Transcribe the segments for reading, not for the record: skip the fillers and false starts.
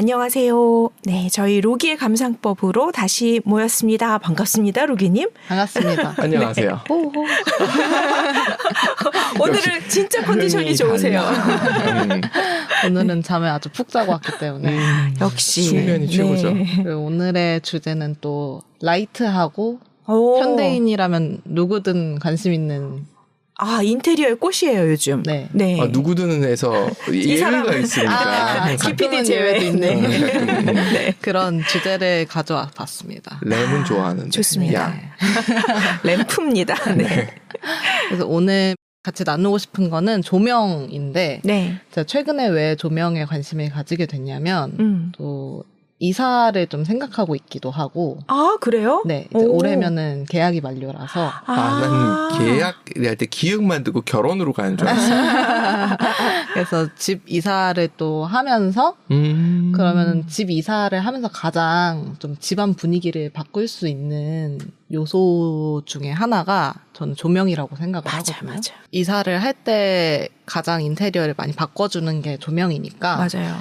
안녕하세요. 네, 저희 로기의 감상법으로 다시 모였습니다. 반갑습니다, 로기님. 반갑습니다. 안녕하세요. 오늘은 진짜 컨디션이 좋으세요. 오늘은 잠을 아주 푹 자고 왔기 때문에 역시 숙면이 최고죠. 그리고 오늘의 주제는 또 라이트하고 현대인이라면 누구든 관심 있는 인테리어의 꽃이에요, 요즘. 네. 누구든 해서 예외가 있으니까. 기피디 제외도 있는 네. 그런 주제를 가져와 봤습니다. 램은 좋아하는데. 좋습니다. 램프입니다. 네. 그래서 오늘 같이 나누고 싶은 거는 조명인데 제가 최근에 왜 조명에 관심을 가지게 됐냐면 또 이사를 좀 생각하고 있기도 하고. 아, 그래요? 네. 이제 올해면은 계약이 만료라서. 난 계약할 때 기억만 듣고 결혼으로 가는 줄 알았어요. 그래서 집 이사를 또 하면서 그러면 집 이사를 하면서 가장 좀 집안 분위기를 바꿀 수 있는 요소 중에 하나가 저는 조명이라고 생각을 하거든요. 맞아. 이사를 할 때 가장 인테리어를 많이 바꿔주는 게 조명이니까. 맞아요.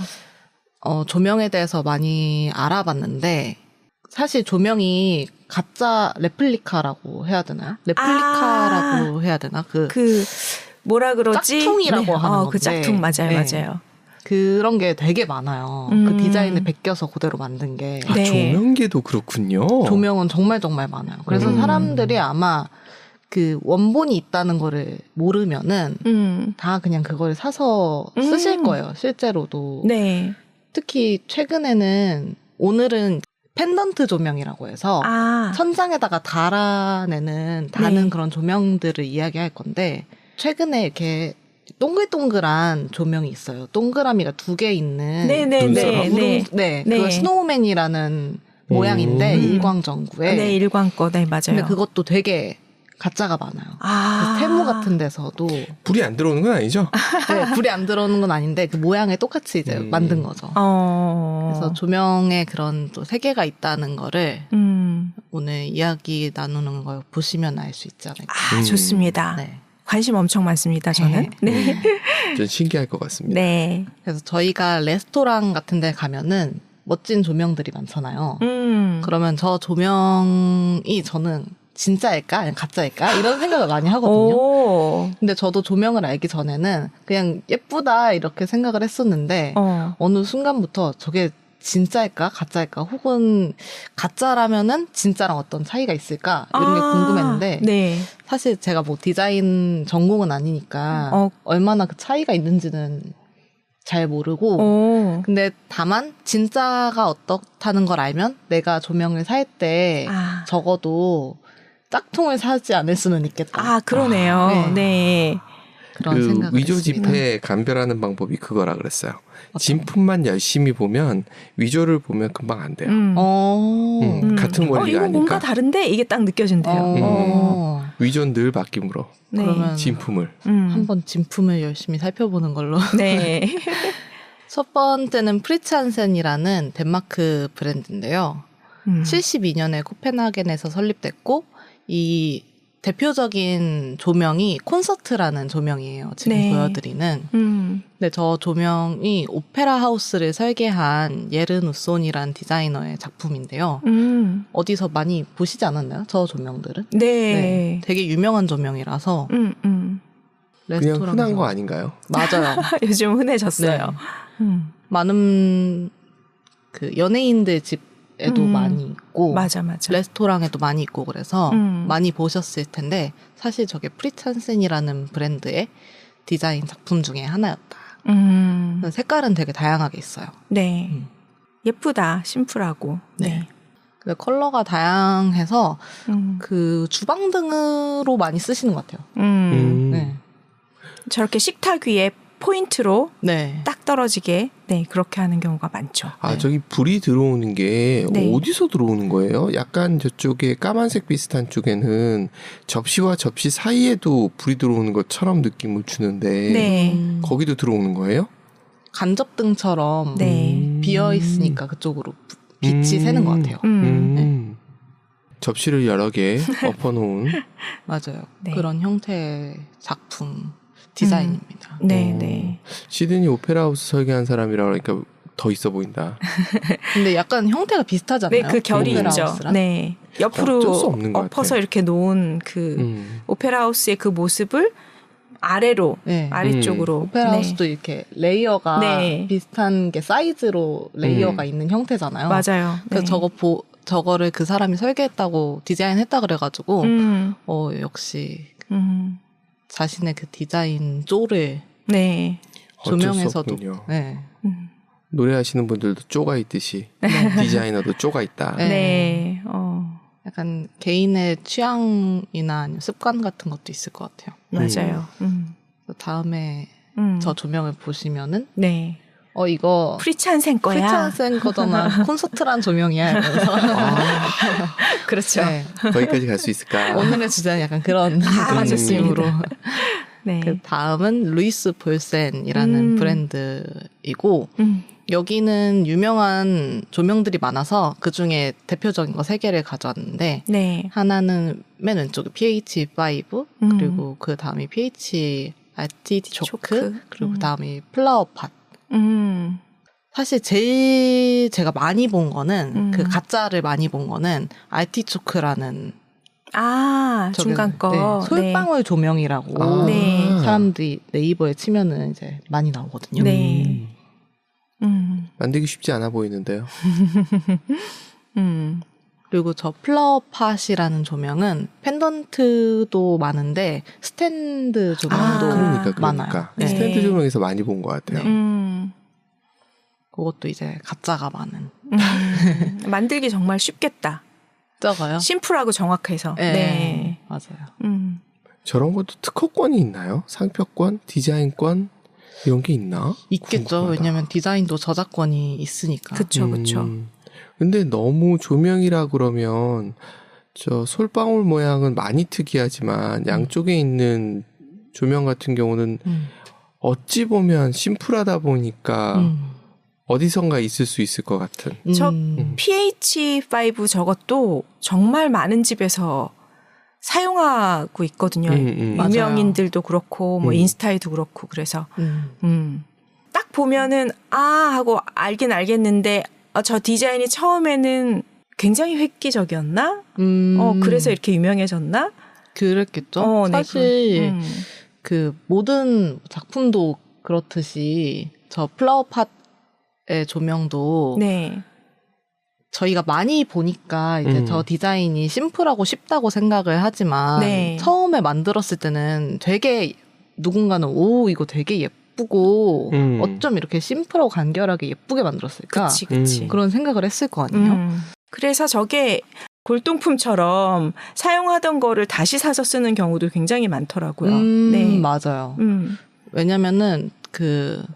조명에 대해서 많이 알아봤는데 사실 조명이 가짜 레플리카라고 해야 되나? 레플리카라고 해야 되나? 뭐라 그러지? 짝퉁이라고 하는 건데. 그 짝퉁 맞아요. 그런 게 되게 많아요. 그 디자인을 베껴서 그대로 만든 게. 조명계도 그렇군요. 조명은 정말 많아요. 그래서 사람들이 아마 그 원본이 있다는 거를 모르면은 다 그냥 그걸 사서 쓰실 거예요. 실제로도. 네. 특히 최근에는 오늘은 펜던트 조명이라고 해서 천장에다가 다는 그런 조명들을 이야기할 건데 최근에 이렇게 동글동글한 조명이 있어요. 동그라미가 2개 있는 그거 스노우맨이라는 모양인데 일광전구에 일광거 맞아요. 근데 그것도 되게 가짜가 많아요. 세무 같은 데서도 불이 안 들어오는 건 아니죠? 네, 불이 안 들어오는 건 아닌데 그 모양을 똑같이 이제 만든 거죠. 그래서 조명에 그런 또 세계가 있다는 거를 오늘 이야기 나누는 걸 보시면 알 수 있지 않을까. 좋습니다. 네. 관심 엄청 많습니다, 저는. 네. 좀 신기할 것 같습니다. 네. 그래서 저희가 레스토랑 같은 데 가면은 멋진 조명들이 많잖아요. 그러면 저 조명이 저는 진짜일까? 아니면 가짜일까? 이런 생각을 많이 하거든요. 근데 저도 조명을 알기 전에는 그냥 예쁘다 이렇게 생각을 했었는데 어느 순간부터 저게 진짜일까? 가짜일까? 혹은 가짜라면은 진짜랑 어떤 차이가 있을까? 이런 게 궁금했는데 사실 제가 뭐 디자인 전공은 아니니까 얼마나 그 차이가 있는지는 잘 모르고 근데 다만 진짜가 어떻다는 걸 알면 내가 조명을 살 때 적어도 짝퉁을 사지 않을 수는 있겠다. 그러네요. 네. 그런 생각을 위조 했습니다. 지폐 감별하는 방법이 그거라 그랬어요. 진품만 열심히 보면 위조를 보면 금방 안 돼요. 같은 원리가 이거 아니까. 뭔가 다른데 이게 딱 느껴진대요. 위조는 늘 바뀜으로. 네. 그러면 진품을. 한번 진품을 열심히 살펴보는 걸로. 네. 첫 번째는 프리츠 한센이라는 덴마크 브랜드인데요. 72년에 코펜하겐에서 설립됐고 이 대표적인 조명이 콘서트라는 조명이에요. 지금 보여드리는. 근데 저 조명이 오페라 하우스를 설계한 예른 우손이라는 디자이너의 작품인데요. 어디서 많이 보시지 않았나요? 저 조명들은? 네. 되게 유명한 조명이라서. 그냥 흔한 거 아닌가요? 맞아요. 요즘 흔해졌어요. 많은 그 연예인들 집에도 많이 있고 맞아. 레스토랑에도 많이 있고 그래서 많이 보셨을 텐데 사실 저게 프리츠 한센이라는 브랜드의 디자인 작품 중에 하나였다. 색깔은 되게 다양하게 있어요. 네. 예쁘다. 심플하고. 네. 근데 컬러가 다양해서 그 주방등으로 많이 쓰시는 것 같아요. 네. 저렇게 식탁 위에 포인트로 네. 딱 떨어지게 그렇게 하는 경우가 많죠. 저기 불이 들어오는 게 네. 어디서 들어오는 거예요? 약간 저쪽에 까만색 비슷한 쪽에는 접시와 접시 사이에도 불이 들어오는 것처럼 느낌을 주는데 거기도 들어오는 거예요? 간접등처럼 비어 있으니까 그쪽으로 빛이 새는 것 같아요. 네. 접시를 여러 개 엎어놓은 맞아요. 그런 형태의 작품 디자인입니다. 네. 시드니 오페라 하우스 설계한 사람이라 그러니까 더 있어 보인다. 근데 약간 형태가 비슷하잖아요. 네, 그 결이 있죠. 오페라하우스랑. 네. 옆으로 어쩔 수 없는 것 엎어서 같아. 이렇게 놓은 그 오페라 하우스의 그 모습을 아래로 네. 아래쪽으로 오페라하우스도 이렇게 레이어가 네. 비슷한 게 사이즈로 레이어가 있는 형태잖아요. 맞아요. 그래서 네. 저거를 그 사람이 설계했다고 디자인했다 그래가지고 역시 자신의 그 디자인 쪼를 네. 조명에서도 네. 노래하시는 분들도 쪼가 있듯이 디자이너도 쪼가 있다. 네. 네. 약간 개인의 취향이나 아니면 습관 같은 것도 있을 것 같아요. 맞아요. 다음에 저 조명을 보시면은 네. 이거 프리찬센 거야. 프리찬센 거잖아. 콘서트란 조명이야. 이러면서. 그렇죠. 네. 거기까지 갈 수 있을까? 오늘의 주제는 약간 그런 맞았습니다. 느낌으로. 네. 그 다음은 루이스 볼센이라는 브랜드이고 여기는 유명한 조명들이 많아서 그중에 대표적인 거 3개를 가져왔는데 네. 하나는 맨 왼쪽에 PH5 그리고 그 다음이 PH 아티초크 그리고 그 다음이 플라워팟. 사실 제일 제가 많이 본 거는 그 가짜를 많이 본 거는 아티초크라는 중간 거. 네, 솔방울 조명이라고 네. 사람들이 네이버에 치면은 이제 많이 나오거든요. 네. 만들기 쉽지 않아 보이는데요. 그리고 저 플라워팟이라는 조명은 펜던트도 많은데 스탠드 조명도 많아요. 네. 스탠드 조명에서 많이 본 것 같아요. 그것도 이제 가짜가 많은. 만들기 정말 쉽겠다. 적어요? 심플하고 정확해서. 네. 맞아요. 저런 것도 특허권이 있나요? 상표권, 디자인권 이런 게 있나? 있겠죠. 궁금하다. 왜냐하면 디자인도 저작권이 있으니까. 그렇죠, 그렇죠. 근데 너무 조명이라 그러면 저 솔방울 모양은 많이 특이하지만 양쪽에 있는 조명 같은 경우는 어찌 보면 심플하다 보니까 어디선가 있을 수 있을 것 같은. 저 PH5 저것도 정말 많은 집에서 사용하고 있거든요. 유명인들도 그렇고 뭐 인스타에도 그렇고 그래서 딱 보면은 하고 알긴 알겠는데 저 디자인이 처음에는 굉장히 획기적이었나? 그래서 이렇게 유명해졌나? 그랬겠죠. 네, 사실 그 모든 작품도 그렇듯이 저 플라워팟의 조명도 네. 저희가 많이 보니까 이제 저 디자인이 심플하고 쉽다고 생각을 하지만 네. 처음에 만들었을 때는 되게 누군가는 이거 되게 예쁘고 어쩜 이렇게 심플하고 간결하게 예쁘게 만들었을까? 그치. 그런 생각을 했을 거 아니에요? 그래서 저게 골동품처럼 사용하던 거를 다시 사서 쓰는 경우도 굉장히 많더라고요. 네. 맞아요. 왜냐면은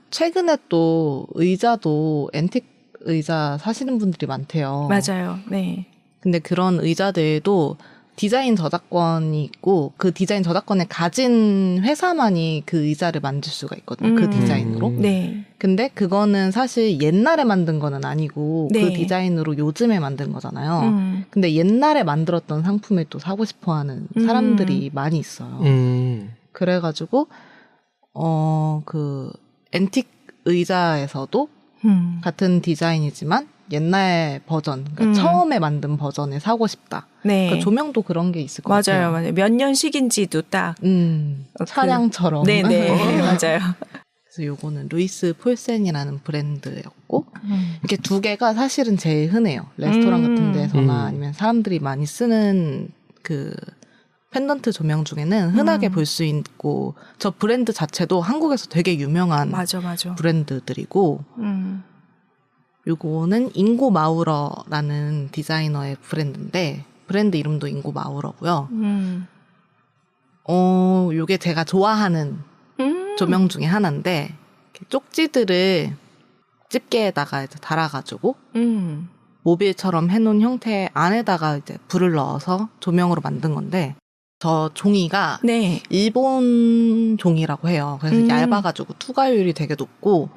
최근에 또 의자도 앤틱 의자 사시는 분들이 많대요. 맞아요. 네. 근데 그런 의자들도 디자인 저작권이 있고 그 디자인 저작권을 가진 회사만이 그 의자를 만들 수가 있거든요. 그 디자인으로. 네. 근데 그거는 사실 옛날에 만든 거는 아니고 네. 그 디자인으로 요즘에 만든 거잖아요. 근데 옛날에 만들었던 상품을 또 사고 싶어 하는 사람들이 많이 있어요. 그래가지고 그 앤틱 의자에서도 같은 디자인이지만 옛날 버전, 그러니까 처음에 만든 버전을 사고 싶다. 네. 그러니까 조명도 그런 게 있을 것 같아요. 맞아요. 몇 년식인지도 딱. 차량처럼. 네네. 맞아요. 그래서 요거는 루이스 폴센이라는 브랜드였고, 이렇게 두 개가 사실은 제일 흔해요. 레스토랑 같은 데서나 아니면 사람들이 많이 쓰는 그 펜던트 조명 중에는 흔하게 볼 수 있고, 저 브랜드 자체도 한국에서 되게 유명한 맞아. 브랜드들이고, 요거는 잉고 마우러라는 디자이너의 브랜드인데, 브랜드 이름도 잉고 마우러고요. 요게 제가 좋아하는 조명 중에 하나인데, 쪽지들을 집게에다가 이제 달아가지고, 모빌처럼 해놓은 형태 안에다가 이제 불을 넣어서 조명으로 만든 건데, 저 종이가 네. 일본 종이라고 해요. 그래서 얇아가지고 투과율이 되게 높고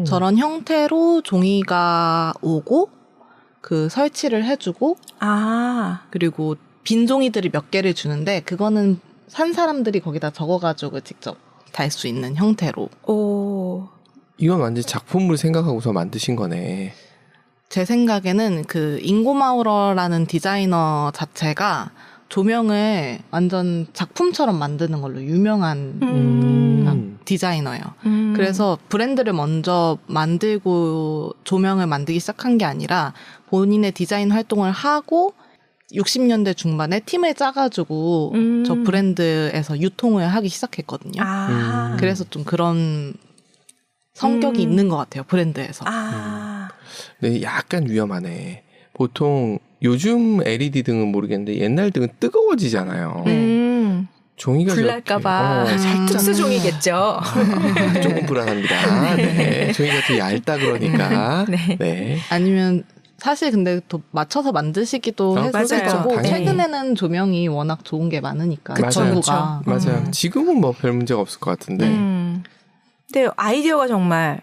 저런 형태로 종이가 오고 그 설치를 해주고 그리고 빈 종이들이 몇 개를 주는데 그거는 산 사람들이 거기다 적어가지고 직접 달 수 있는 형태로 이건 완전 작품을 생각하고서 만드신 거네. 제 생각에는 그 잉고 마우러라는 디자이너 자체가 조명을 완전 작품처럼 만드는 걸로 유명한 디자이너예요. 그래서 브랜드를 먼저 만들고 조명을 만들기 시작한 게 아니라 본인의 디자인 활동을 하고 60년대 중반에 팀을 짜가지고 저 브랜드에서 유통을 하기 시작했거든요. 그래서 좀 그런 성격이 있는 것 같아요, 브랜드에서. 네, 약간 위험하네. 보통 요즘 LED 등은 모르겠는데 옛날 등은 뜨거워지잖아요. 종이가 불날까봐 살짝 특수종이겠죠. 조금 불안합니다. 네. 종이가 더 얇다 그러니까. 네. 네. 아니면 사실 근데 또 맞춰서 만드시기도 했을 거고 당연히. 최근에는 조명이 워낙 좋은 게 많으니까 전구가 맞아요. 지금은 뭐 별 문제가 없을 것 같은데. 근데 아이디어가 정말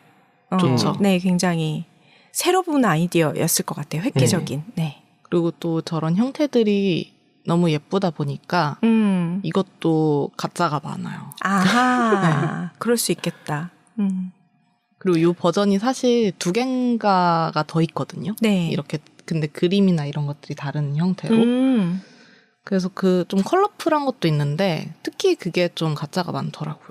좋죠. 네, 굉장히 새로운 아이디어였을 것 같아요. 획기적인. 네. 그리고 또 저런 형태들이 너무 예쁘다 보니까 이것도 가짜가 많아요. 아하. 네. 그럴 수 있겠다. 그리고 이 버전이 사실 2개인가가 더 있거든요. 네. 이렇게 근데 그림이나 이런 것들이 다른 형태로. 그래서 그 좀 컬러풀한 것도 있는데 특히 그게 좀 가짜가 많더라고요.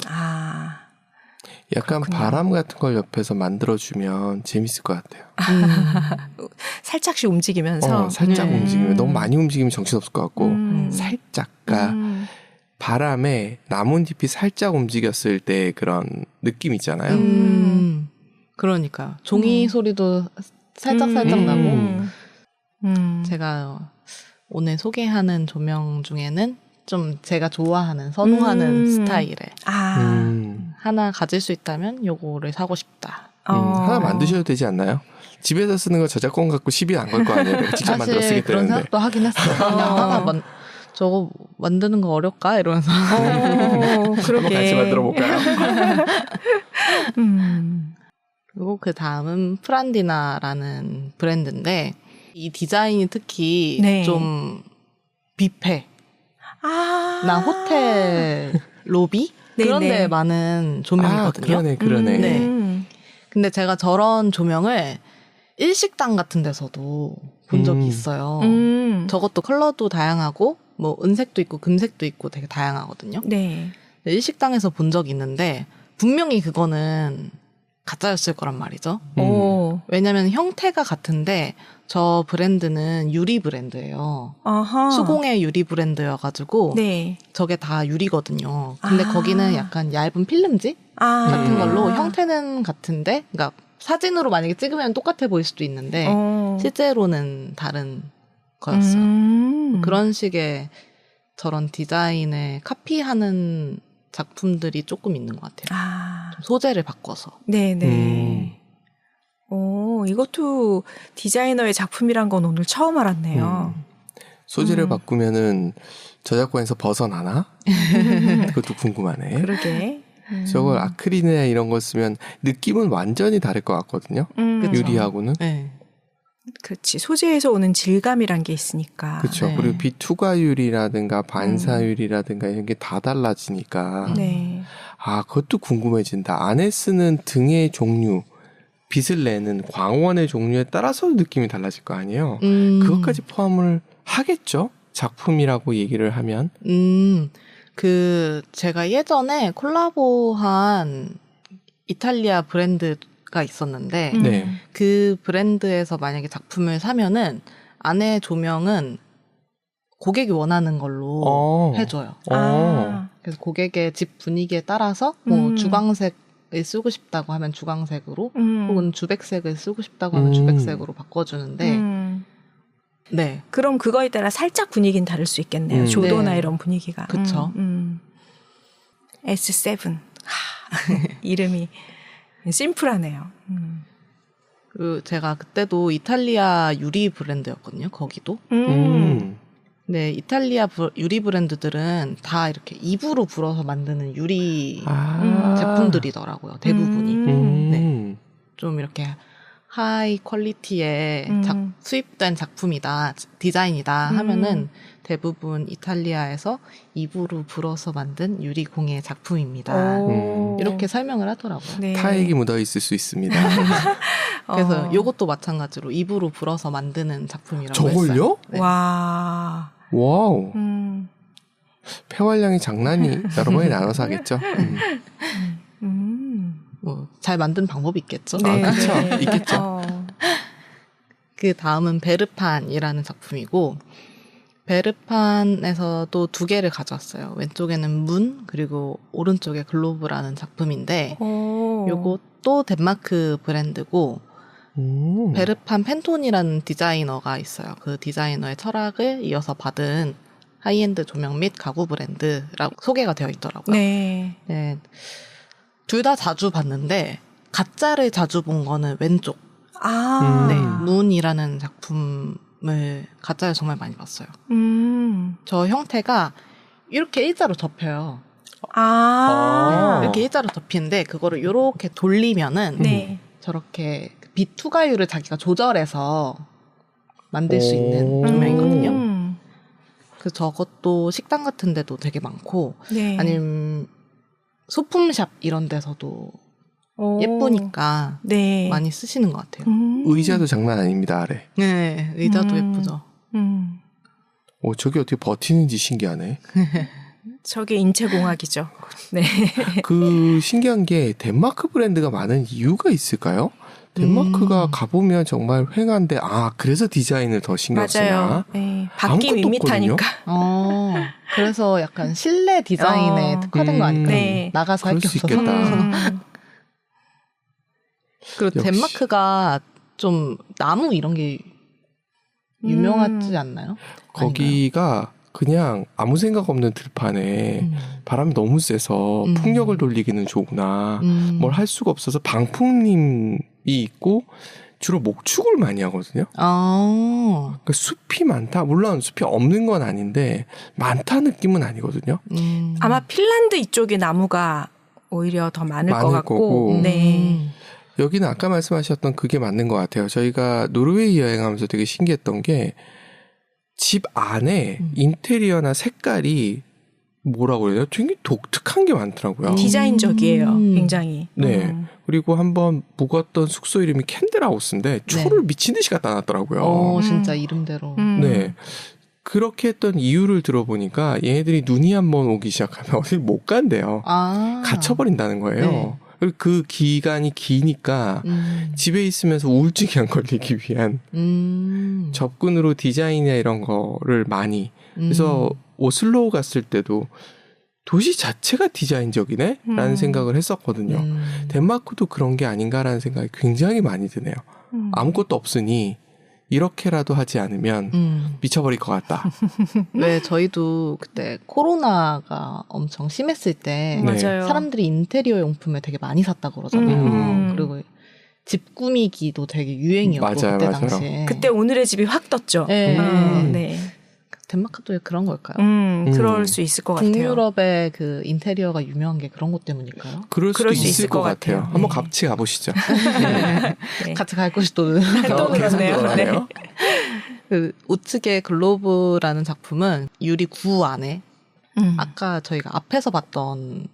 약간 그렇군요. 바람 같은 걸 옆에서 만들어주면 재밌을 것 같아요. 살짝씩 움직이면서. 살짝 움직이면 너무 많이 움직이면 정신없을 것 같고 살짝. 그러니까 바람에 나뭇잎이 살짝 움직였을 때 그런 느낌 있잖아요. 그러니까 종이 소리도 살짝 나고 제가 오늘 소개하는 조명 중에는 좀 제가 좋아하는 선호하는 스타일의 하나 가질 수 있다면 요거를 사고 싶다. 하나 만드셔도 되지 않나요? 집에서 쓰는 거 저작권 갖고 시비 안 걸 거 아니에요? 내가 직접 만들어 사실 쓰겠다는데. 그런 생각도 하긴 했어요. 그냥 하나 저거 만드는 거 어렵까? 이러면서. 그러게. 한번 같이 만들어 볼까요? 그리고 그 다음은 프란디나라는 브랜드인데 이 디자인이 특히 네. 좀 뷔페 나 호텔 로비 그런 네네. 데 많은 조명이거든요. 그러네. 네. 근데 제가 저런 조명을 일식당 같은 데서도 본 적이 있어요. 저것도 컬러도 다양하고 뭐 은색도 있고 금색도 있고 되게 다양하거든요. 네. 일식당에서 본 적이 있는데 분명히 그거는 가짜였을 거란 말이죠. 왜냐면 형태가 같은데 저 브랜드는 유리 브랜드예요. 아하. 수공예 유리 브랜드여가지고 네. 저게 다 유리거든요. 근데 거기는 약간 얇은 필름지 같은 걸로 형태는 같은데 그러니까 사진으로 만약에 찍으면 똑같아 보일 수도 있는데 실제로는 다른 거였어요. 그런 식의 저런 디자인을 카피하는 작품들이 조금 있는 것 같아요. 좀 소재를 바꿔서. 네네. 이것도 디자이너의 작품이란 건 오늘 처음 알았네요. 소재를 바꾸면은 저작권에서 벗어나나? 그것도 궁금하네. 그러게. 저걸 아크릴이나 이런 거 쓰면 느낌은 완전히 다를 것 같거든요. 유리하고는. 네. 그렇지. 소재에서 오는 질감이란 게 있으니까. 그렇죠. 네. 그리고 비투과율이라든가 반사율이라든가 이런 게 다 달라지니까. 네. 그것도 궁금해진다. 안에 쓰는 등의 종류, 빛을 내는 광원의 종류에 따라서 느낌이 달라질 거 아니에요. 그것까지 포함을 하겠죠? 작품이라고 얘기를 하면. 제가 예전에 콜라보한 이탈리아 브랜드가 있었는데, 네. 그 브랜드에서 만약에 작품을 사면은 안에 조명은 고객이 원하는 걸로 해줘요. 그래서 고객의 집 분위기에 따라서 뭐 주광색을 쓰고 싶다고 하면 주광색으로 혹은 주백색을 쓰고 싶다고 하면 주백색으로 바꿔주는데 네. 그럼 그거에 따라 살짝 분위기는 다를 수 있겠네요. 조도나 네. 이런 분위기가. 그쵸. S7. 이름이 심플하네요. 그 제가 그때도 이탈리아 유리 브랜드였거든요. 거기도. 네, 이탈리아 유리 브랜드들은 다 이렇게 입으로 불어서 만드는 유리 제품들이더라고요. 대부분이. 네. 좀 이렇게 하이 퀄리티의 수입된 작품이다, 디자인이다 하면은 대부분 이탈리아에서 입으로 불어서 만든 유리공예 작품입니다. 이렇게 설명을 하더라고요. 네. 타액이 묻어 있을 수 있습니다. 그래서 이것도 마찬가지로 입으로 불어서 만드는 작품이라고 저걸요? 했어요. 네. 와. 와우. 폐활량이 장난이 여러 번에 나눠서 하겠죠. 뭐 잘 만든 방법이 있겠죠. 네, 그렇죠. 네. 있겠죠. 그 다음은 베르판이라는 작품이고 베르판에서도 두 개를 가져왔어요. 왼쪽에는 문 그리고 오른쪽에 글로브라는 작품인데 요것도 덴마크 브랜드고 베르판 펜톤이라는 디자이너가 있어요. 그 디자이너의 철학을 이어서 받은 하이엔드 조명 및 가구 브랜드라고 소개가 되어 있더라고요. 네. 네. 둘 다 자주 봤는데 가짜를 자주 본 거는 왼쪽. 네, 문이라는 작품을 가짜를 정말 많이 봤어요. 저 형태가 이렇게 일자로 접혀요. 이렇게 일자로 접히는데 그거를 이렇게 돌리면은 네. 저렇게 빛 투과율을 자기가 조절해서 만들 수 있는 조명이거든요. 그 저것도 식당 같은 데도 되게 많고 네. 아니면 소품샵 이런 데서도 예쁘니까 네. 많이 쓰시는 것 같아요. 의자도 장난 아닙니다, 아래. 네, 의자도 예쁘죠. 저게 어떻게 버티는지 신기하네. 저게 인체공학이죠. 네. 그 신기한 게 덴마크 브랜드가 많은 이유가 있을까요? 덴마크가 가보면 정말 휑한데 그래서 디자인을 더 신경 쓰나? 맞아요. 네. 바퀴 밋밋하니까. 그래서 약간 실내 디자인에 특화된 거 아닐까요? 네. 나가서 할 게 없어서. 있겠다. 그리고 역시. 덴마크가 좀 나무 이런 게 유명하지 않나요? 거기가 그냥 아무 생각 없는 들판에 바람이 너무 세서 풍력을 돌리기는 좋으나 뭘 할 수가 없어서 방풍림이 있고 주로 목축을 많이 하거든요. 그러니까 숲이 많다. 물론 숲이 없는 건 아닌데 많다 느낌은 아니거든요. 아마 핀란드 이쪽에 나무가 오히려 더 많을 것 같고. 거고. 네. 여기는 아까 말씀하셨던 그게 맞는 것 같아요. 저희가 노르웨이 여행하면서 되게 신기했던 게 집 안에 인테리어나 색깔이 뭐라고 그래야 돼요? 되게 독특한 게 많더라고요. 디자인적이에요. 굉장히. 네. 그리고 한번 묵었던 숙소 이름이 캔들하우스인데 초를 미친 듯이 갖다 놨더라고요. 진짜 이름대로. 네. 그렇게 했던 이유를 들어보니까 얘네들이 눈이 한번 오기 시작하면 어딜 못 간대요. 갇혀버린다는 거예요. 네. 그리고 그 기간이 기니까 집에 있으면서 우울증이 안 걸리기 위한 접근으로 디자인이나 이런 거를 많이 그래서 오슬로 갔을 때도 도시 자체가 디자인적이네? 라는 생각을 했었거든요. 덴마크도 그런 게 아닌가라는 생각이 굉장히 많이 드네요. 아무것도 없으니 이렇게라도 하지 않으면 미쳐버릴 것 같다. 왜 저희도 그때 코로나가 엄청 심했을 때 맞아요. 사람들이 인테리어 용품을 되게 많이 샀다고 그러잖아요. 그리고 집 꾸미기도 되게 유행이었고 맞아요, 그때 맞아요. 당시에. 그때 오늘의 집이 확 떴죠. 네. 네. 덴마크도 그런 걸까요? 그럴 수 있을 것 같아요. 북유럽의 그 인테리어가 유명한 게 그런 것 때문일까요? 그럴 수도 수 있을 것 같아요. 같아요. 한번 네. 같이 가보시죠. 네. 같이 갈 곳이 또 또 계속 그러네요. 돌아가네요. 그 우측의 글로브라는 작품은 유리 구 안에 아까 저희가 앞에서 봤던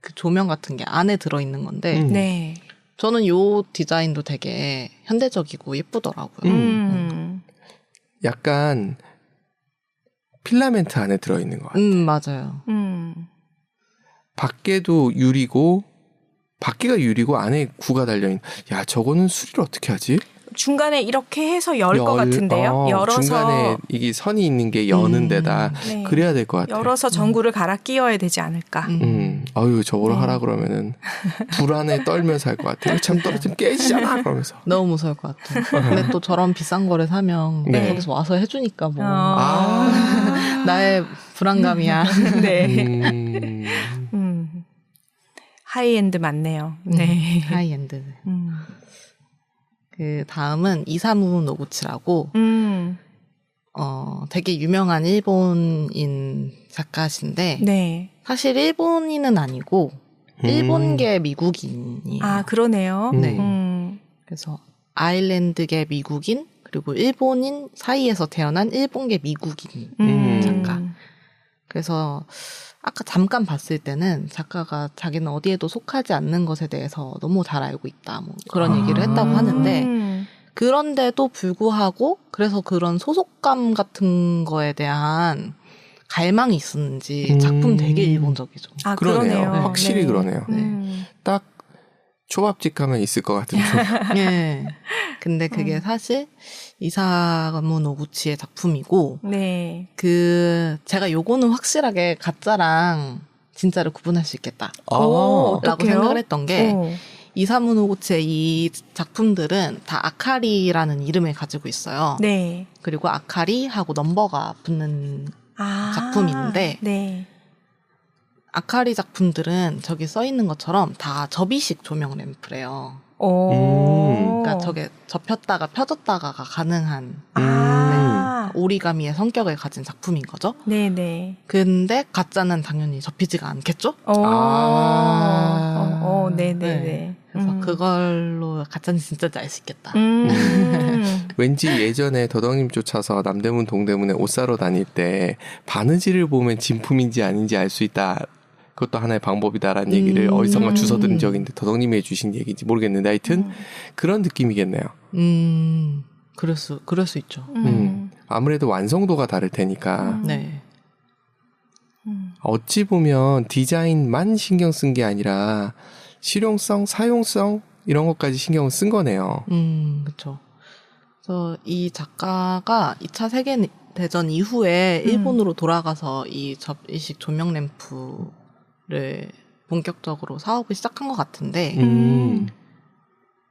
그 조명 같은 게 안에 들어있는 건데 네. 저는 요 디자인도 되게 현대적이고 예쁘더라고요. 약간 필라멘트 안에 들어있는 것 같아요. 맞아요. 밖에도 유리고 밖에가 유리고 안에 구가 달려있는. 야, 저거는 수리를 어떻게 하지? 중간에 이렇게 해서 열 것 같은데요. 열어서 중간에 이게 선이 있는 게 여는 데다 네. 그래야 될 것 같아요. 열어서 전구를 갈아 끼워야 되지 않을까. 아유, 저거를 하라 그러면은 불안에 떨면서 할 것 같아요. 참 떨어지면 깨지잖아 그러면서. 너무 무서울 것 같아요. 근데 또 저런 비싼 거를 사면 네. 거기서 와서 해주니까 뭐 아. 나의 불안감이야. 네. 하이엔드 맞네요. 네. 하이엔드. 그 다음은 이사무 노구치라고 되게 유명한 일본인 작가신데 네. 사실 일본인은 아니고 일본계 미국인이에요. 아, 그러네요. 네. 그래서 아일랜드계 미국인 그리고 일본인 사이에서 태어난 일본계 미국인 작가. 그래서 아까 잠깐 봤을 때는 작가가 자기는 어디에도 속하지 않는 것에 대해서 너무 잘 알고 있다. 뭐 그런 얘기를 했다고 하는데 그런데도 불구하고 그래서 그런 소속감 같은 거에 대한 갈망이 있었는지 작품 되게 일본적이죠. 아, 그러네요. 그러네요. 확실히 네. 그러네요. 딱 초밥집 가면 있을 것 같은 좀. 네. 근데 그게 사실 이사무 노구치의 작품이고, 네. 제가 요거는 확실하게 가짜랑 진짜를 구분할 수 있겠다. 오, 라고 생각을 했던 게, 오. 이사무 노구치의 이 작품들은 다 아카리라는 이름을 가지고 있어요. 네. 그리고 아카리하고 넘버가 붙는 작품인데, 네. 아카리 작품들은 저기 써 있는 것처럼 다 접이식 조명 램프래요. 그러니까 저게 접혔다가 펴졌다가가 가능한 오리가미의 성격을 가진 작품인 거죠. 네네. 근데 가짜는 당연히 접히지가 않겠죠? 네네네. 네. 그래서 그걸로 가짜인지 진짜인지 알 수 있겠다. 왠지 예전에 더덕님 쫓아서 남대문 동대문에 옷 사러 다닐 때 바느질을 보면 진품인지 아닌지 알 수 있다. 그것도 하나의 방법이다라는 얘기를 어디선가 주워 들은 적이 있는데 더덕님이 해주신 얘기인지 모르겠는데 하여튼 그런 느낌이겠네요. 그럴 수 있죠. 아무래도 완성도가 다를 테니까. 네. 어찌 보면 디자인만 신경 쓴 게 아니라 실용성, 사용성 이런 것까지 신경을 쓴 거네요. 그렇죠. 그래서 이 작가가 2차 세계대전 이후에 일본으로 돌아가서 이 접이식 조명 램프를 본격적으로 사업을 시작한 것 같은데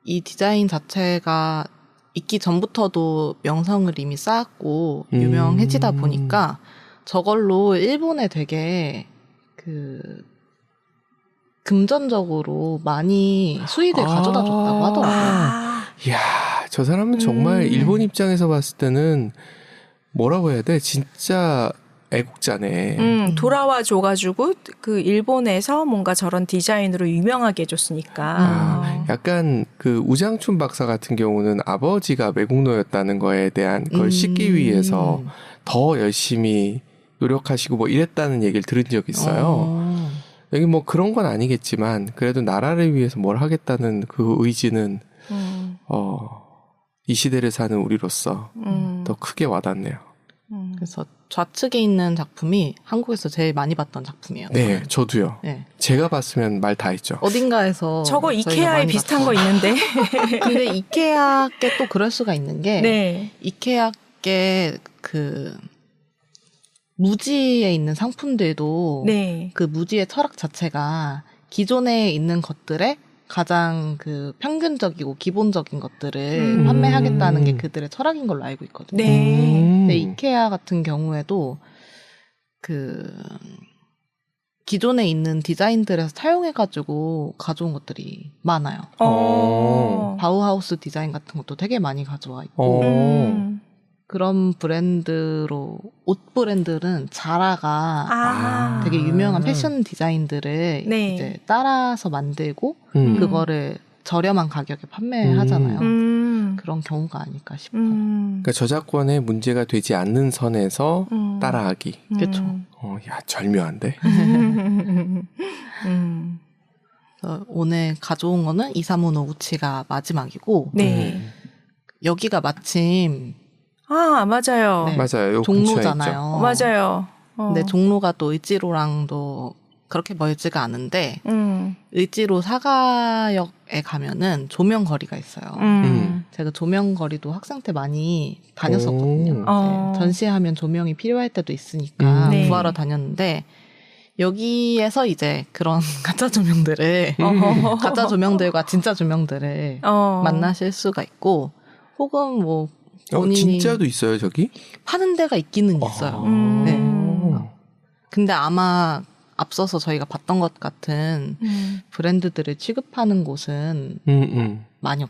이 디자인 자체가 있기 전부터도 명성을 이미 쌓았고 유명해지다 보니까 저걸로 일본에 되게 금전적으로 많이 수익을 가져다 줬다고 하더라고요. 이야, 저 사람은 정말 일본 입장에서 봤을 때는 뭐라고 해야 돼? 진짜 애국자네. 돌아와 줘가지고 그 일본에서 뭔가 저런 디자인으로 유명하게 해줬으니까. 약간 그 우장춘 박사 같은 경우는 아버지가 외국노였다는 거에 대한 걸 씻기 위해서 더 열심히 노력하시고 뭐 이랬다는 얘기를 들은 적이 있어요. 여기 뭐 그런 건 아니겠지만 그래도 나라를 위해서 뭘 하겠다는 그 의지는 이 시대를 사는 우리로서 더 크게 와닿네요. 그래서 좌측에 있는 작품이 한국에서 제일 많이 봤던 작품이에요. 네, 저도요. 네. 제가 봤으면 말 다 했죠. 어딘가에서 저거 이케아에 비슷한 거 있는데. 근데 이케아께 또 그럴 수가 있는 게 네. 이케아께 그 무지에 있는 상품들도 네. 그 무지의 철학 자체가 기존에 있는 것들에 가장 그 평균적이고 기본적인 것들을 판매하겠다는 게 그들의 철학인 걸로 알고 있거든요. 네. 근데 이케아 같은 경우에도 그 기존에 있는 디자인들에서 차용해가지고 가져온 것들이 많아요. 바우하우스 디자인 같은 것도 되게 많이 가져와 있고 그런 브랜드로 옷 브랜드는 자라가 되게 유명한 패션 디자인들을 네. 이제 따라서 만들고 그거를 저렴한 가격에 판매하잖아요. 그런 경우가 아닐까 싶어요. 그러니까 저작권에 문제가 되지 않는 선에서 따라하기. 그렇죠. 야, 절묘한데. 오늘 가져온 거는 이사무 노구치가 마지막이고 네. 여기가 마침 맞아요. 네. 맞아요. 종로잖아요. 맞아요. 근데 종로가 또 을지로랑도 그렇게 멀지가 않은데 을지로 사가역에 가면은 조명거리가 있어요. 제가 조명거리도 학생 때 많이 다녔었거든요. 네. 전시하면 조명이 필요할 때도 있으니까 네. 구하러 다녔는데 여기에서 이제 그런 가짜 조명들을 가짜 조명들과 진짜 조명들을 만나실 수가 있고 혹은 뭐 본인이 진짜도 있어요, 저기? 파는 데가 있기는 있어요. 네. 근데 아마 앞서서 저희가 봤던 것 같은 브랜드들을 취급하는 곳은 많이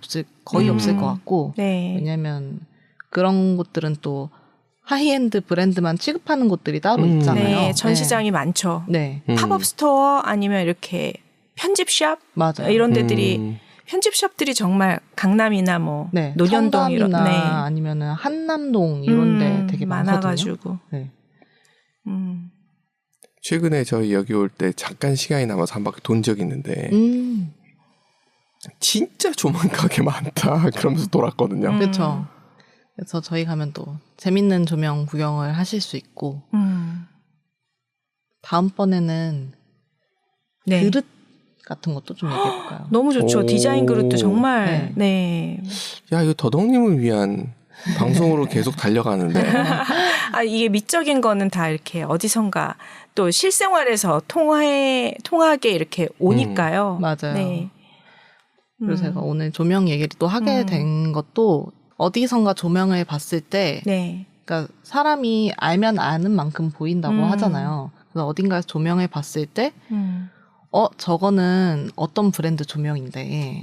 거의 없을 것 같고 네. 왜냐면 그런 곳들은 또 하이엔드 브랜드만 취급하는 곳들이 따로 있잖아요. 네, 전시장이 많죠. 네. 팝업 스토어 아니면 이렇게 편집샵 맞아요. 이런 데들이 편집샵들이 정말 강남이나 뭐 네, 논현동 이런 청담이나 네. 아니면은 한남동 이런데 되게 많아가지고. 네. 최근에 저희 여기 올 때 잠깐 시간이 남아서 한 바퀴 돈 적이 있는데 진짜 조만 가게 많다 그러면서 돌았거든요. 그렇죠. 그래서 저희 가면 또 재밌는 조명 구경을 하실 수 있고 다음번에는 네. 그릇 같은 것도 좀 얘기해볼까요? 너무 좋죠. 오. 디자인 그릇도 정말 네. 야, 이거 더덕님을 위한 방송으로 계속 달려가는데. 아, 이게 미적인 거는 다 이렇게 어디선가 또 실생활에서 통하게 이렇게 오니까요. 맞아요. 네. 그래서 제가 오늘 조명 얘기를 또 하게 된 것도 어디선가 조명을 봤을 때 네. 그러니까 사람이 알면 아는 만큼 보인다고 하잖아요. 그래서 어딘가에서 조명을 봤을 때 저거는 어떤 브랜드 조명인데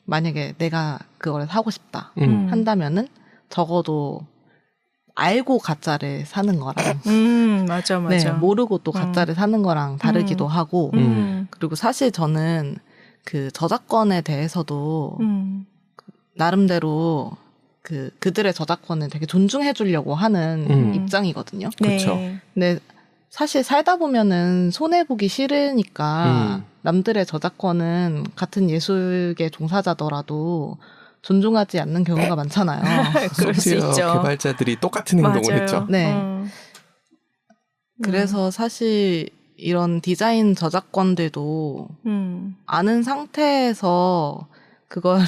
만약에 내가 그걸 사고 싶다 한다면은 적어도 알고 가짜를 사는 거랑 맞아. 네, 모르고 또 가짜를 사는 거랑 다르기도 하고 그리고 사실 저는 그 저작권에 대해서도 나름대로 그들의 저작권을 되게 존중해 주려고 하는 입장이거든요. 그렇죠. 네. 근데 사실 살다 보면은 손해보기 싫으니까 남들의 저작권은 같은 예술계 종사자더라도 존중하지 않는 경우가 많잖아요. 그럴 수 소프트웨어 있죠. 개발자들이 똑같은 행동을 맞아요. 했죠. 네. 그래서 사실 이런 디자인 저작권들도 아는 상태에서 그거를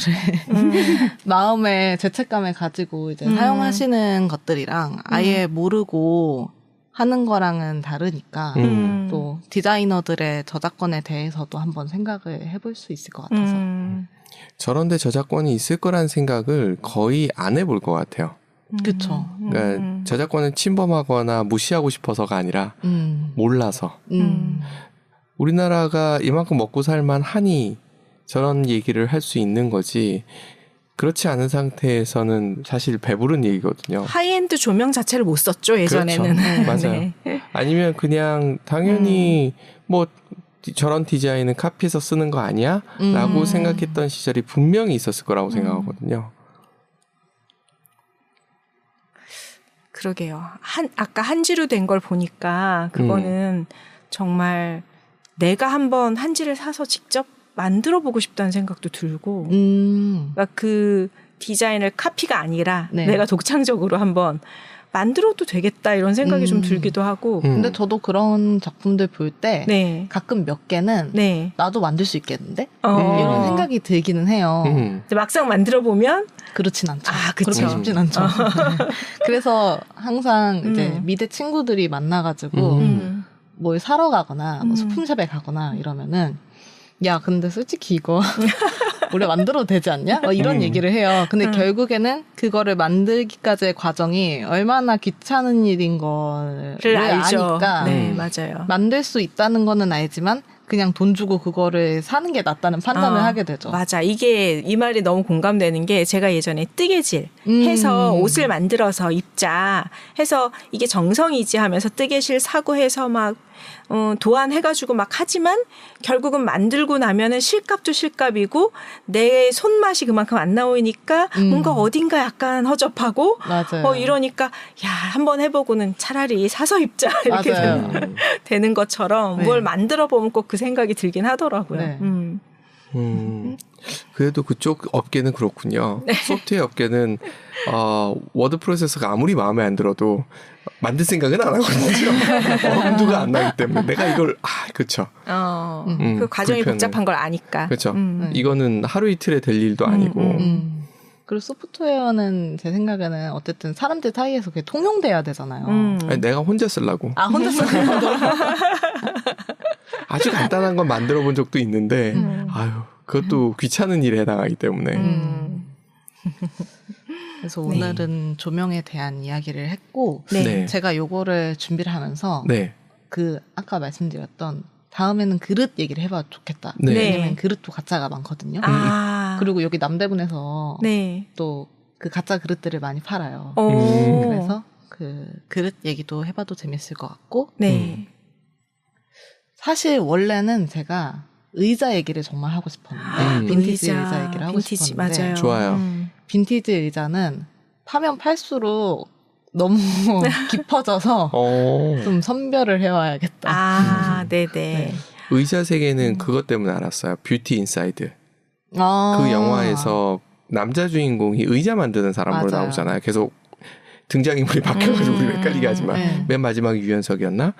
마음에 죄책감을 가지고 이제 사용하시는 것들이랑 아예 모르고 하는 거랑은 다르니까 또 디자이너들의 저작권에 대해서도 한번 생각을 해볼 수 있을 것 같아서 저런데 저작권이 있을 거란 생각을 거의 안 해볼 것 같아요. 그렇죠. 그러니까 저작권을 침범하거나 무시하고 싶어서가 아니라 몰라서 우리나라가 이만큼 먹고 살만 하니 저런 얘기를 할 수 있는 거지 그렇지 않은 상태에서는 사실 배부른 얘기거든요. 하이엔드 조명 자체를 못 썼죠, 예전에는. 그렇죠. 맞아요. 네. 아니면 그냥 당연히 뭐 저런 디자인은 카피해서 쓰는 거 아니야? 라고 생각했던 시절이 분명히 있었을 거라고 생각하거든요. 그러게요. 아까 한지로 된 걸 보니까 그거는 정말 내가 한번 한지를 사서 직접 만들어 보고 싶다는 생각도 들고 그러니까 그 디자인을 카피가 아니라 네. 내가 독창적으로 한번 만들어도 되겠다 이런 생각이 좀 들기도 하고 근데 저도 그런 작품들 볼 때 네. 가끔 몇 개는 네. 나도 만들 수 있겠는데? 이런 생각이 들기는 해요. 근데 막상 만들어 보면 그렇진 않죠. 아, 그쵸. 그렇게 쉽진 않죠. 네. 그래서 항상 이제 미대 친구들이 만나가지고 뭘 사러 가거나 뭐 소품샵에 가거나 이러면은 야, 근데 솔직히 이거 우리 만들어도 되지 않냐? 이런 얘기를 해요. 근데 결국에는 그거를 만들기까지의 과정이 얼마나 귀찮은 일인 거를 아니까 네, 맞아요. 만들 수 있다는 거는 알지만 그냥 돈 주고 그거를 사는 게 낫다는 판단을 하게 되죠. 맞아. 이 말이 너무 공감되는 게 제가 예전에 뜨개질 해서 옷을 만들어서 입자 해서 이게 정성이지 하면서 뜨개실 사고 해서 막 도안해가지고 막 하지만 결국은 만들고 나면은 실값도 실값이고 내 손맛이 그만큼 안 나오니까 뭔가 어딘가 약간 허접하고 맞아요. 이러니까 야 한번 해보고는 차라리 사서 입자 이렇게 되는 것처럼 네. 뭘 만들어 보면 꼭 그 생각이 들긴 하더라고요. 네. 그래도 그쪽 업계는 그렇군요. 네. 소프트웨어 업계는 워드 프로세서가 아무리 마음에 안 들어도 만들 생각은 안 하거든요. 엄두가 안 나기 때문에 내가 이걸 그렇죠. 그 과정이 복잡한 걸 아니까. 그렇죠. 이거는 하루 이틀에 될 일도 아니고. 그리고 소프트웨어는 제 생각에는 어쨌든 사람들 사이에서 그게 통용돼야 되잖아요. 아니, 내가 혼자 쓰려고. 혼자 쓰려고. 아주 간단한 건 만들어 본 적도 있는데 그것도 귀찮은 일에 해당하기 때문에. 그래서 오늘은 조명에 대한 이야기를 했고 네. 제가 요거를 준비를 하면서 네. 아까 말씀드렸던 다음에는 그릇 얘기를 해봐 좋겠다. 네. 왜냐면 그릇도 가짜가 많거든요. 그리고 여기 남대문에서 또 그 가짜 그릇들을 많이 팔아요. 그래서 그 그릇 얘기도 해봐도 재밌을 것 같고 네. 사실 원래는 제가 의자 얘기를 정말 하고 싶었는데 빈티지 의자 얘기를 하고 빈티지, 싶었는데 맞아요. 좋아요. 빈티지 의자는 파면 팔수록 너무 깊어져서 좀 선별을 해와야겠다. 아, 네네. 네. 의자 세계는 그것 때문에 알았어요. 뷰티 인사이드. 아. 그 영화에서 남자 주인공이 의자 만드는 사람으로 맞아요. 나오잖아요. 계속 등장인물이 바뀌어가지고 우리 헷갈리게 하지만 네. 맨 마지막이 유연석이었나?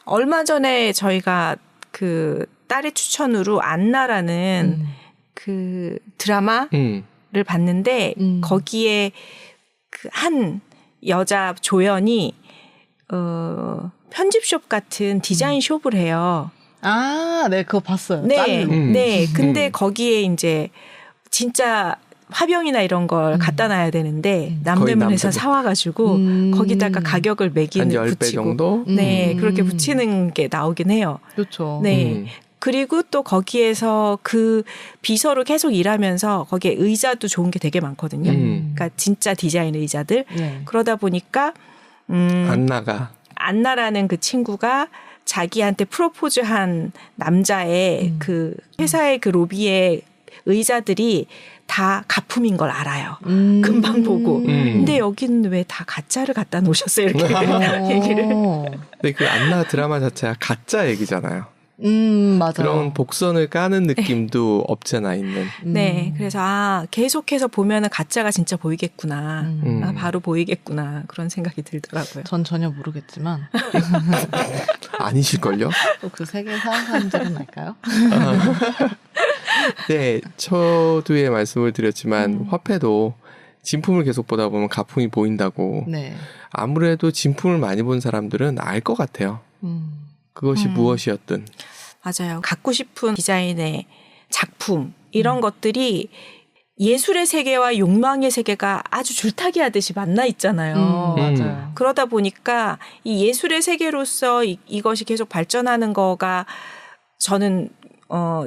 얼마 전에 저희가 그 딸의 추천으로 안나라는 그 드라마를 봤는데 거기에 그 한 여자 조연이 편집숍 같은 디자인 숍을 해요. 아, 네, 그거 봤어요. 네, 짤로. 네. 근데 거기에 이제 진짜 화병이나 이런 걸 갖다 놔야 되는데 남대문에서 남대문. 사와가지고 거기다가 가격을 한 매기는 10배 붙이고 정도? 네, 그렇게 붙이는 게 나오긴 해요. 그렇죠. 네. 그리고 또 거기에서 그 비서로 계속 일하면서 거기에 의자도 좋은 게 되게 많거든요. 그러니까 진짜 디자인 의자들. 네. 그러다 보니까 안나가. 안나라는 그 친구가 자기한테 프로포즈한 남자의 그 회사의 그 로비의 의자들이 다 가품인 걸 알아요. 금방 보고. 근데 여기는 왜 다 가짜를 갖다 놓으셨어요? 이렇게 얘기를. 근데 그 안나 드라마 자체가 가짜 얘기잖아요. 맞아요. 그런 복선을 까는 느낌도 없잖아 있는. 네, 그래서 계속해서 보면은 가짜가 진짜 보이겠구나. 바로 보이겠구나 그런 생각이 들더라고요. 전 전혀 모르겠지만 아니실걸요? 또 그 세계 사람들은 알까요? 네, 저도의 말씀을 드렸지만 화폐도 진품을 계속 보다 보면 가품이 보인다고. 네. 아무래도 진품을 많이 본 사람들은 알 것 같아요. 그것이 무엇이었든. 맞아요. 갖고 싶은 디자인의 작품 이런 것들이 예술의 세계와 욕망의 세계가 아주 줄타기 하듯이 만나 있잖아요. 맞아요. 그러다 보니까 이 예술의 세계로서 이것이 계속 발전하는 거가 저는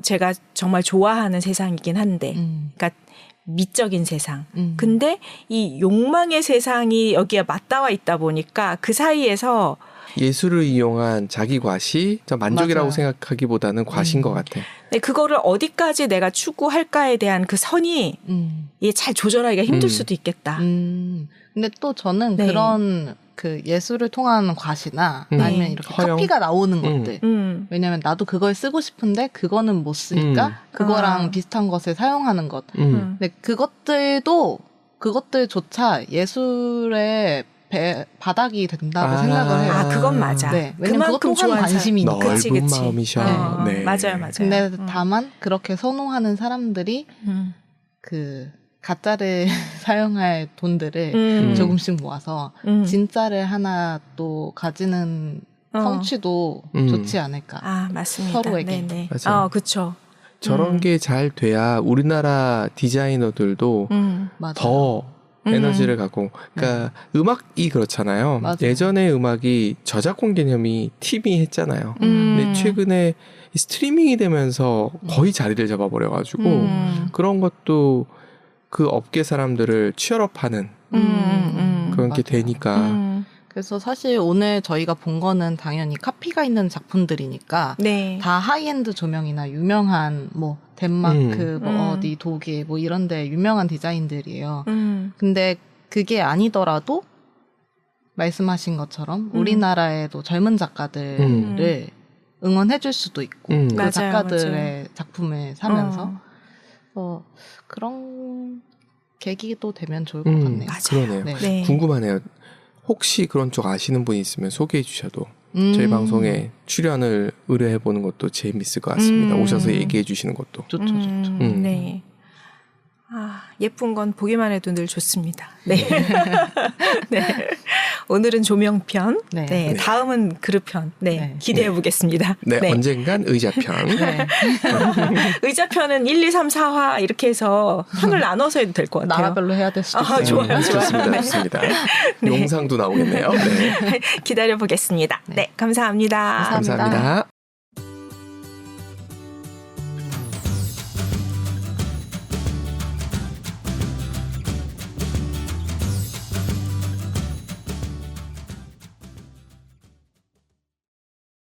제가 정말 좋아하는 세상이긴 한데, 그러니까 미적인 세상. 근데 이 욕망의 세상이 여기에 맞닿아 있다 보니까 그 사이에서 예술을 이용한 자기 과시, 만족이라고 맞아요. 생각하기보다는 과시인 것 같아. 네, 그거를 어디까지 내가 추구할까에 대한 그 선이 이게 잘 조절하기가 힘들 수도 있겠다. 근데 또 저는 네. 그런 그 예술을 통한 과시나 아니면 이렇게 허용. 카피가 나오는 것들. 왜냐면 나도 그걸 쓰고 싶은데 그거는 못 쓰니까 그거랑 비슷한 것을 사용하는 것. 근데 그것들조차 예술의 바닥이 된다고 생각을 해요. 그건 맞아. 네, 왜냐면 그만큼 그것도 한 좋아하는 관심이니까. 넓은 그치. 마음이셔. 네. 맞아요. 근데 다만 그렇게 선호하는 사람들이 그 가짜를 사용할 돈들을 조금씩 모아서 진짜를 하나 또 가지는 성취도 좋지 않을까. 맞습니다. 서로에게. 네네. 맞아요. 그렇죠. 저런 게 잘 돼야 우리나라 디자이너들도 맞아요. 더 에너지를 갖고, 그러니까 음악이 그렇잖아요. 맞아요. 예전에 음악이 저작권 개념이 TV 했잖아요. 근데 최근에 이 스트리밍이 되면서 거의 자리를 잡아버려가지고 그런 것도 그 업계 사람들을 취업하는 그런 게 맞아요. 되니까. 그래서 사실 오늘 저희가 본 거는 당연히 카피가 있는 작품들이니까 네. 다 하이엔드 조명이나 유명한 뭐 덴마크, 어디 독일 뭐 이런데 유명한 디자인들이에요. 근데 그게 아니더라도 말씀하신 것처럼 우리나라에도 젊은 작가들을 응원해줄 수도 있고 그 맞아요, 작가들의 맞아요. 작품을 사면서 그런 계기도 되면 좋을 것 같네요. 맞아요. 그러네요. 네. 네. 궁금하네요. 혹시 그런 쪽 아시는 분이 있으면 소개해 주셔도 저희 방송에 출연을 의뢰해 보는 것도 재밌을 것 같습니다. 오셔서 얘기해 주시는 것도. 좋죠, 좋죠. 네. 예쁜 건 보기만 해도 늘 좋습니다. 네. 네. 오늘은 조명편. 네. 네. 다음은 그릇편. 네. 네. 기대해 보겠습니다. 네, 언젠간 의자편. 네. 의자편은 1, 2, 3, 4화 이렇게 해서 편을 나눠서 해도 될 것 같아요. 나라별로 해야 될 수도 있어요. 좋아요. 좋습니다. 좋습니다. 용상도 나오겠네요. 네. 기다려 보겠습니다. 네. 감사합니다. 감사합니다. 감사합니다.